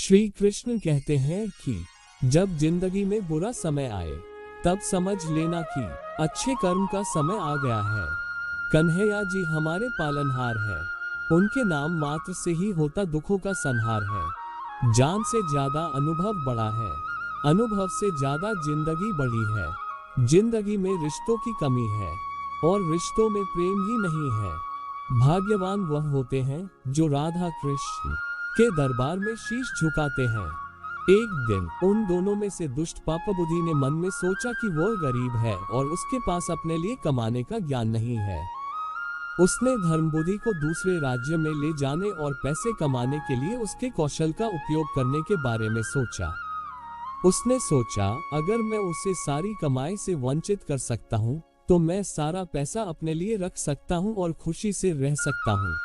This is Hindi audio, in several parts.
श्री कृष्ण कहते हैं कि जब जिंदगी में बुरा समय आए तब समझ लेना कि अच्छे कर्म का समय आ गया है। कन्हैया जी हमारे पालनहार है। उनके नाम मात्र से ही होता दुखों का संहार है। जान से ज्यादा अनुभव बड़ा है, अनुभव से ज्यादा जिंदगी बड़ी है। जिंदगी में रिश्तों की कमी है और रिश्तों में प्रेम ही नहीं है। भाग्यवान वह होते हैं जो राधा कृष्ण के दरबार में शीश झुकाते हैं। एक दिन उन दोनों में से दुष्ट पापा बुद्धि ने मन में सोचा कि वह गरीब है और उसके पास अपने लिए कमाने का ज्ञान नहीं है। उसने धर्म बुद्धि को दूसरे राज्य में ले जाने और पैसे कमाने के लिए उसके कौशल का उपयोग करने के बारे में सोचा। उसने सोचा, अगर मैं उसे सारी कमाई से वंचित कर सकता हूँ तो मैं सारा पैसा अपने लिए रख सकता हूँ और खुशी से रह सकता हूँ।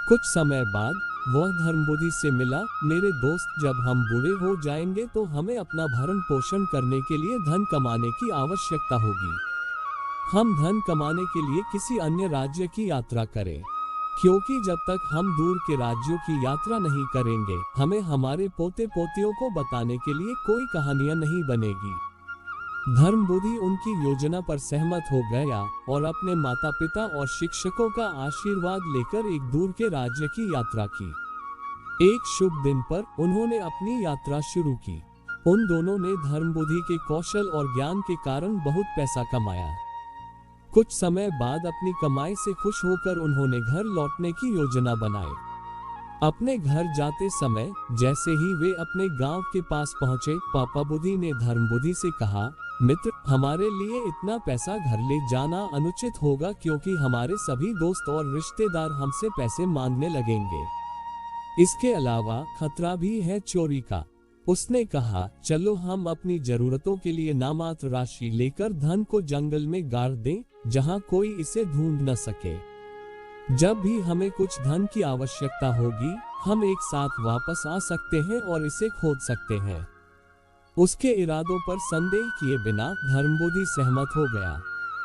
कुछ समय बाद वह धर्म बुद्धि से मिला। मेरे दोस्त, जब हम बूढ़े हो जाएंगे तो हमें अपना भरण पोषण करने के लिए धन कमाने की आवश्यकता होगी। हम धन कमाने के लिए किसी अन्य राज्य की यात्रा करें, क्योंकि जब तक हम दूर के राज्यों की यात्रा नहीं करेंगे हमें हमारे पोते पोतियों को बताने के लिए कोई कहानियां नहीं बनेगी। धर्म बुद्धि उनकी योजना पर सहमत हो गया और अपने माता पिता और शिक्षकों का आशीर्वाद लेकर एक दूर के राज्य की यात्रा की। एक शुभ दिन पर उन्होंने अपनी यात्रा शुरू की। उन दोनों ने धर्म बुद्धि के कौशल और ज्ञान के कारण बहुत पैसा कमाया। कुछ समय बाद अपनी कमाई से खुश होकर उन्होंने घर लौटने की योजना बनाई। अपने घर जाते समय जैसे ही वे अपने गांव के पास पहुंचे, पापा बुद्धि ने धर्म बुद्धि से कहा, मित्र, हमारे लिए इतना पैसा घर ले जाना अनुचित होगा क्योंकि हमारे सभी दोस्त और रिश्तेदार हमसे पैसे मांगने लगेंगे। इसके अलावा खतरा भी है चोरी का। उसने कहा, चलो हम अपनी जरूरतों के लिए नामात्र राशि लेकर धन को जंगल में गाड़ दें, जहां कोई इसे ढूंढ न सके। जब भी हमें कुछ धन की आवश्यकता होगी हम एक साथ वापस आ सकते हैं और इसे खोद सकते हैं। उसके इरादों पर संदेह किए बिना धर्म बुद्धि सहमत हो गया।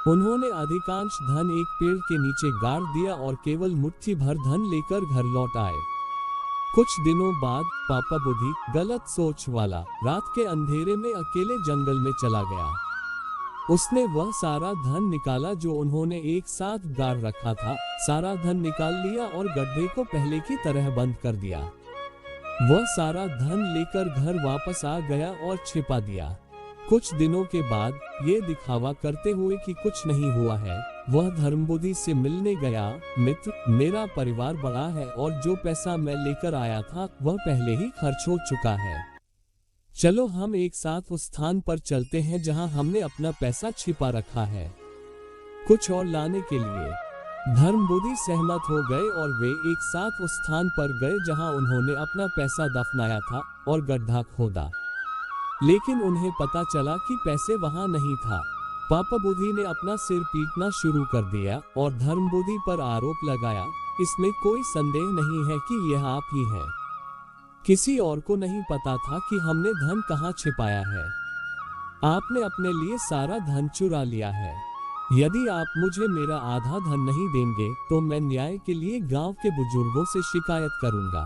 उन्होंने अधिकांश धन एक पेड़ के नीचे गाड़ दिया और केवल मुट्ठी भर धन लेकर घर लौट आए। कुछ दिनों बाद पापा बुद्धि, गलत सोच वाला, रात के अंधेरे में अकेले जंगल में चला गया। उसने वह सारा धन निकाला जो उन्होंने एक साथ गाड़ रखा था। सारा धन निकाल लिया और गड्ढे को पहले की तरह बंद कर दिया। वह सारा धन लेकर घर वापस आ गया और छिपा दिया। कुछ दिनों के बाद ये दिखावा करते हुए कि कुछ नहीं हुआ है, वह धर्म बुद्धि से मिलने गया। मित्र, मेरा परिवार बड़ा है और जो पैसा मैं लेकर आया था वह पहले ही खर्च हो चुका है। चलो हम एक साथ उस स्थान पर चलते हैं जहां हमने अपना पैसा छिपा रखा है। कुछ और लाने के लिए धर्म बुद्धि सहमत हो गए और वे एक साथ उस स्थान पर गए जहां उन्होंने अपना पैसा दफनाया था और गड्ढा खोदा। लेकिन उन्हें पता चला कि पैसे वहां नहीं था। पापा बुद्धि ने अपना सिर पीटना शुरू कर दिया और धर्म बुद्धि पर आरोप लगाया, इसमें कोई संदेह नहीं है कि यह आप ही हैं। किसी और को नहीं पता था कि हमने धन कहाँ छिपाया है। आपने अपने लिए सारा धन चुरा लिया है। यदि आप मुझे मेरा आधा धन नहीं देंगे तो मैं न्याय के लिए गांव के बुजुर्गों से शिकायत करूंगा।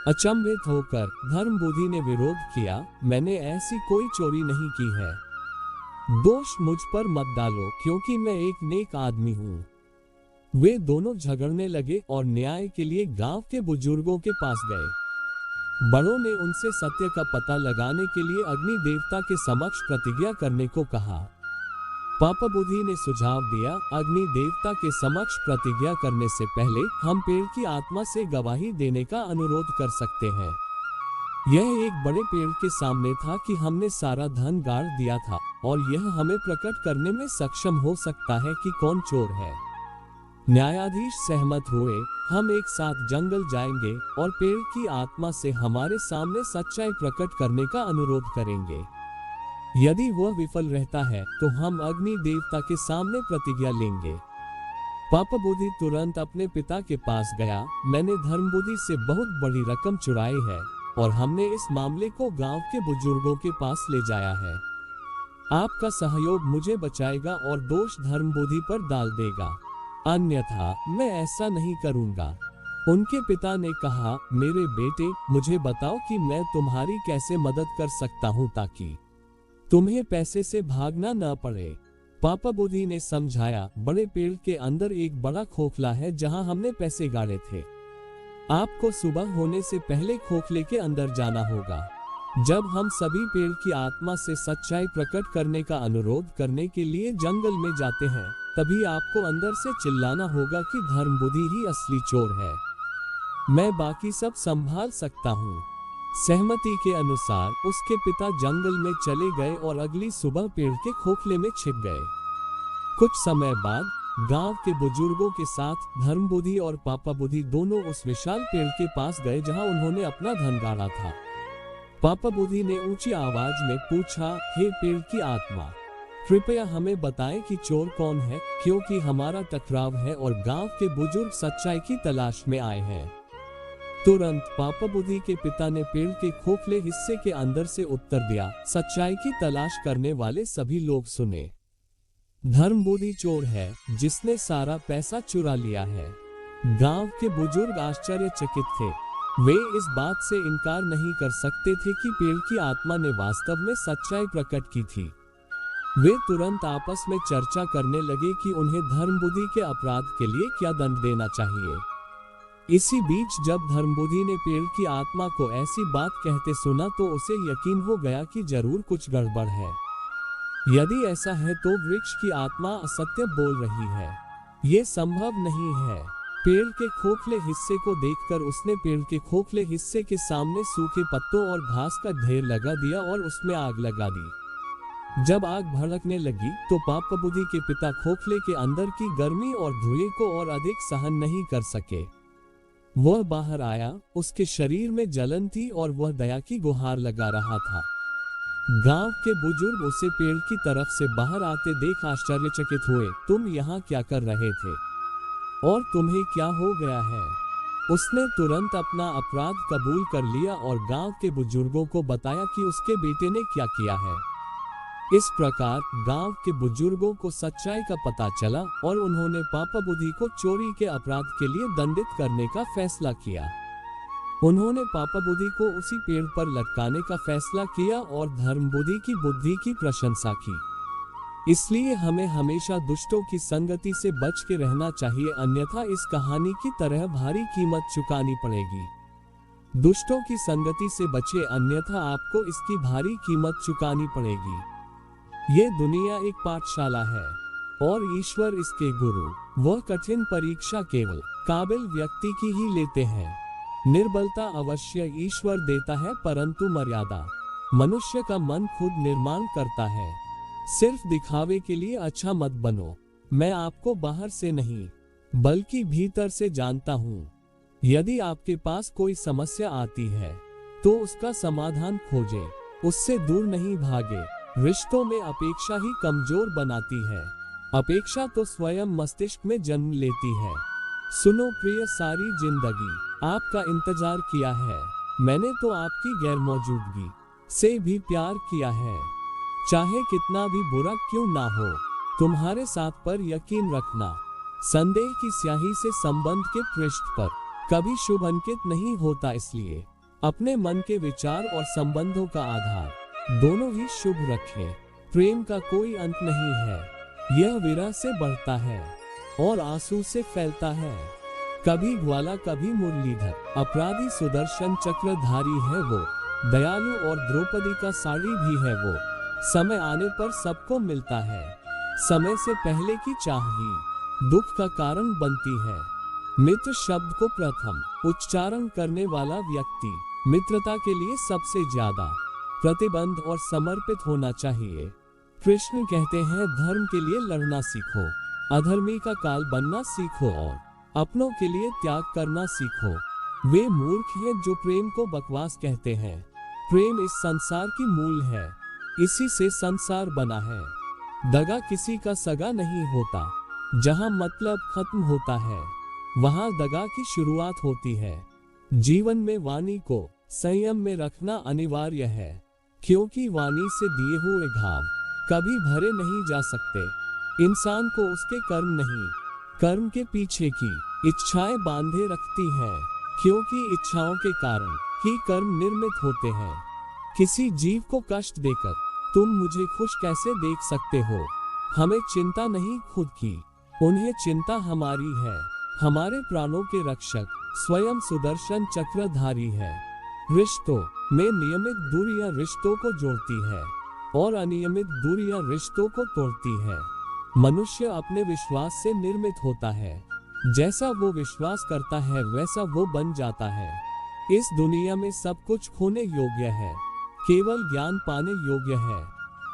अचंभित होकर धर्म बुद्धि ने विरोध किया, मैंने ऐसी कोई चोरी नहीं की है। दोष मुझ पर मत डालो क्योंकि मैं एक नेक आदमी हूँ। वे दोनों झगड़ने लगे और न्याय के लिए गांव के बुजुर्गों के पास गए। बड़ों ने उनसे सत्य का पता लगाने के लिए अग्नि देवता के समक्ष प्रतिज्ञा करने को कहा। पापा बुद्धि ने सुझाव दिया, अग्नि देवता के समक्ष प्रतिज्ञा करने से पहले हम पेड़ की आत्मा से गवाही देने का अनुरोध कर सकते हैं। यह एक बड़े पेड़ के सामने था कि हमने सारा धन गाड़ दिया था और यह हमें प्रकट करने में सक्षम हो सकता है कि कौन चोर है। न्यायाधीश सहमत हुए। हम एक साथ जंगल जाएंगे और पेड़ की आत्मा से हमारे सामने सच्चाई प्रकट करने का अनुरोध करेंगे। यदि वह विफल रहता है तो हम अग्नि देवता के सामने प्रतिज्ञा लेंगे। पापा बुद्धि तुरंत अपने पिता के पास गया। मैंने धर्म बुद्धि से बहुत बड़ी रकम चुराई है और हमने इस मामले को गांव के बुजुर्गों के पास ले जाया है। आपका सहयोग मुझे बचाएगा और दोष धर्म बुद्धि पर डाल देगा, अन्यथा मैं ऐसा नहीं करूंगा। उनके पिता ने कहा, मेरे बेटे, मुझे बताओ कि मैं तुम्हारी कैसे मदद कर सकता हूँ ताकि तुम्हें पैसे से भागना न पड़े। पापा बुद्धि ने समझाया, बड़े पेड़ के अंदर एक बड़ा खोखला है जहाँ हमने पैसे गाड़े थे। आपको सुबह होने से पहले खोखले के अंदर जाना होगा। जब हम सभी पेड़ की आत्मा से सच्चाई प्रकट करने का अनुरोध करने के लिए जंगल में जाते हैं, तभी आपको अंदर से चिल्लाना होगा कि धर्म बुद्धि ही असली चोर है, मैं बाकी सब संभाल सकता हूँ। सहमति के अनुसार उसके पिता जंगल में चले गए और अगली सुबह पेड़ के खोखले में छिप गए। कुछ समय बाद गांव के बुजुर्गों के साथ धर्म बुद्धि और पापा बुद्धि दोनों उस विशाल पेड़ के पास गए जहां उन्होंने अपना धन गाड़ा था। पापा बुद्धि ने ऊंची आवाज में पूछा, हे पेड़ की आत्मा, कृपया हमें बताएं कि चोर कौन है, क्योंकि हमारा टकराव है और गांव के बुजुर्ग सच्चाई की तलाश में आए हैं। तुरंत पापा बुद्धि के पिता ने पेड़ के खोखले हिस्से के अंदर से उत्तर दिया, सच्चाई की तलाश करने वाले सभी लोग सुने। धर्म बुद्धि चोर है जिसने सारा पैसा चुरा लिया है। गांव के बुजुर्ग आश्चर्यचकित थे। वे इस बात से इनकार नहीं कर सकते थे कि पेड़ की आत्मा ने वास्तव में सच्चाई प्रकट की थी। वे तुरंत आपस में चर्चा करने लगे कि उन्हें धर्म बुद्धि के अपराध के लिए क्या दंड देना चाहिए। इसी बीच जब धर्म बुद्धि ने पेड़ की आत्मा को ऐसी बात कहते सुना तो उसे यकीन हो गया कि जरूर कुछ गड़बड़ है। यदि ऐसा है तो वृक्ष की आत्मा असत्य बोल रही है। ये संभव नहीं है। पेड़ के खोखले हिस्से को देखकर उसने पेड़ के खोखले हिस्से के सामने सूखे पत्तों और घास का ढेर लगा दिया और उसमें आग लगा दी। जब आग भड़कने लगी तो पापा बुद्धि के पिता खोखले के अंदर की गर्मी और धुएं को और अधिक सहन नहीं कर सके। वह बाहर आया, उसके शरीर में जलन थी और वह दया की गुहार लगा रहा था। गांव के बुजुर्ग उसे पेड़ की तरफ से बाहर आते देख आश्चर्यचकित हुए। तुम यहाँ क्या कर रहे थे और तुम्हें क्या हो गया है? उसने तुरंत अपना अपराध कबूल कर लिया और गांव के बुजुर्गों को बताया कि उसके बेटे ने क्या किया है। इस प्रकार गांव के बुजुर्गों को सच्चाई का पता चला और उन्होंने पापा बुद्धि को चोरी के अपराध के लिए दंडित करने का फैसला किया। उन्होंने पापा बुद्धि को उसी पेड़ पर लटकाने का फैसला किया और धर्म बुद्धि की बुद्धि की प्रशंसा की। इसलिए हमें हमेशा दुष्टों की संगति से बच के रहना चाहिए, अन्यथा इस कहानी की तरह भारी कीमत चुकानी पड़ेगी। दुष्टों की संगति से बचे, अन्यथा आपको इसकी भारी कीमत चुकानी पड़ेगी। ये दुनिया एक पाठशाला है और ईश्वर इसके गुरु। वह कठिन परीक्षा केवल काबिल व्यक्ति की ही लेते हैं। निर्बलता अवश्य ईश्वर देता है, परंतु मर्यादा मनुष्य का मन खुद निर्माण करता है। सिर्फ दिखावे के लिए अच्छा मत बनो। मैं आपको बाहर से नहीं बल्कि भीतर से जानता हूँ। यदि आपके पास कोई समस्या आती है तो उसका समाधान खोजें, उससे दूर नहीं भागे। रिश्तों में अपेक्षा ही कमजोर बनाती है। अपेक्षा तो स्वयं मस्तिष्क में जन्म लेती है। सुनो प्रिय, सारी जिंदगी आपका इंतजार किया है। मैंने तो आपकी गैर मौजूदगी से भी प्यार किया है। चाहे कितना भी बुरा क्यों ना हो, तुम्हारे साथ पर यकीन रखना। संदेह की स्याही से संबंध के पृष्ठ पर कभी शुभ अंकित नहीं होता, इसलिए अपने मन के विचार और संबंधों का आधार दोनों ही शुभ रखें। प्रेम का कोई अंत नहीं है। यह विरह से बढ़ता है और आंसू से फैलता है। कभी ग्वाला कभी मुरलीधर, अपराधी सुदर्शन चक्रधारी है वो, दयालु और द्रौपदी का साड़ी भी है वो। समय आने पर सबको मिलता है। समय से पहले की चाह ही दुख का कारण बनती है। मित्र शब्द को प्रथम उच्चारण करने वाला व्यक्ति मित्रता के लिए सबसे ज्यादा प्रतिबंध और समर्पित होना चाहिए। कृष्ण कहते हैं, धर्म के लिए लड़ना सीखो, अधर्मी का काल बनना सीखो और अपनों के लिए त्याग करना सीखो। वे मूर्ख हैं जो प्रेम को बकवास कहते हैं। प्रेम इस संसार की मूल है, इसी से संसार बना है। दगा किसी का सगा नहीं होता। जहां मतलब खत्म होता है वहां दगा की शुरुआत होती है। जीवन में वाणी को संयम में रखना अनिवार्य है, क्योंकि वाणी से दिए हुए घाव कभी भरे नहीं जा सकते। इंसान को उसके कर्म नहीं, कर्म के पीछे की इच्छाएं बांधे रखती हैं, क्योंकि इच्छाओं के कारण ही कर्म निर्मित होते हैं। किसी जीव को कष्ट देकर तुम मुझे खुश कैसे देख सकते हो? हमें चिंता नहीं खुद की, उन्हें चिंता हमारी है। हमारे प्राणों के रक्षक स्वयं सुदर्शन चक्रधारी है। रिश्तों में नियमित दूरियां रिश्तों को जोड़ती है और अनियमित दूरियां रिश्तों को तोड़ती है। मनुष्य अपने विश्वास से निर्मित होता है। जैसा वो विश्वास करता है वैसा वो बन जाता है। इस दुनिया में सब कुछ खोने योग्य है, केवल ज्ञान पाने योग्य है।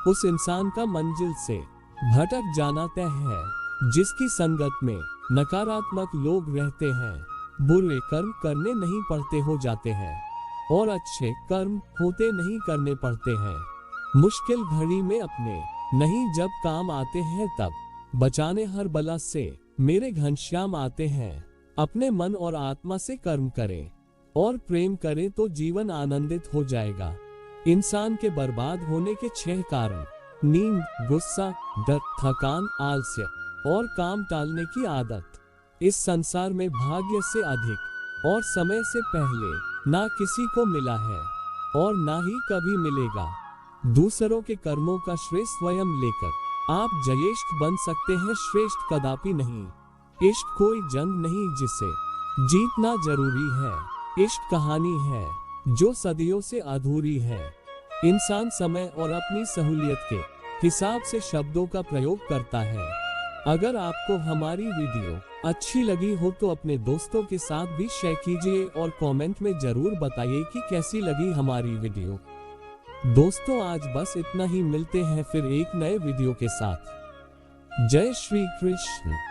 उस इंसान का मंजिल से भटक जाना तय है जिसकी संगत में नकारात्मक लोग रहते हैं। बुरे कर्म करने नहीं पड़ते हो जाते हैं और अच्छे कर्म होते नहीं करने पड़ते हैं। मुश्किल घड़ी में अपने नहीं जब काम आते हैं तब बचाने हर बला से मेरे घनश्याम आते हैं। अपने मन और आत्मा से कर्म करें और प्रेम करें तो जीवन आनंदित हो जाएगा। इंसान के बर्बाद होने के 6 कारण: नींद, गुस्सा, डर, थकान, आलस्य और काम टालने की आदत। इस संसार में भाग्य से अधिक और समय से पहले ना किसी को मिला है और ना ही कभी मिलेगा। दूसरों के कर्मों का श्रेय स्वयं लेकर आप जयेष्ठ बन सकते हैं, श्रेष्ठ कदापि नहीं। इश्क कोई जंग नहीं जिसे जीतना जरूरी है। इश्क कहानी है जो सदियों से अधूरी है। इंसान समय और अपनी सहूलियत के हिसाब से शब्दों का प्रयोग करता है। अगर आपको हमारी वीडियो अच्छी लगी हो तो अपने दोस्तों के साथ भी शेयर कीजिए और कमेंट में जरूर बताइए कि कैसी लगी हमारी वीडियो। दोस्तों आज बस इतना ही, मिलते हैं फिर एक नए वीडियो के साथ। जय श्री कृष्ण।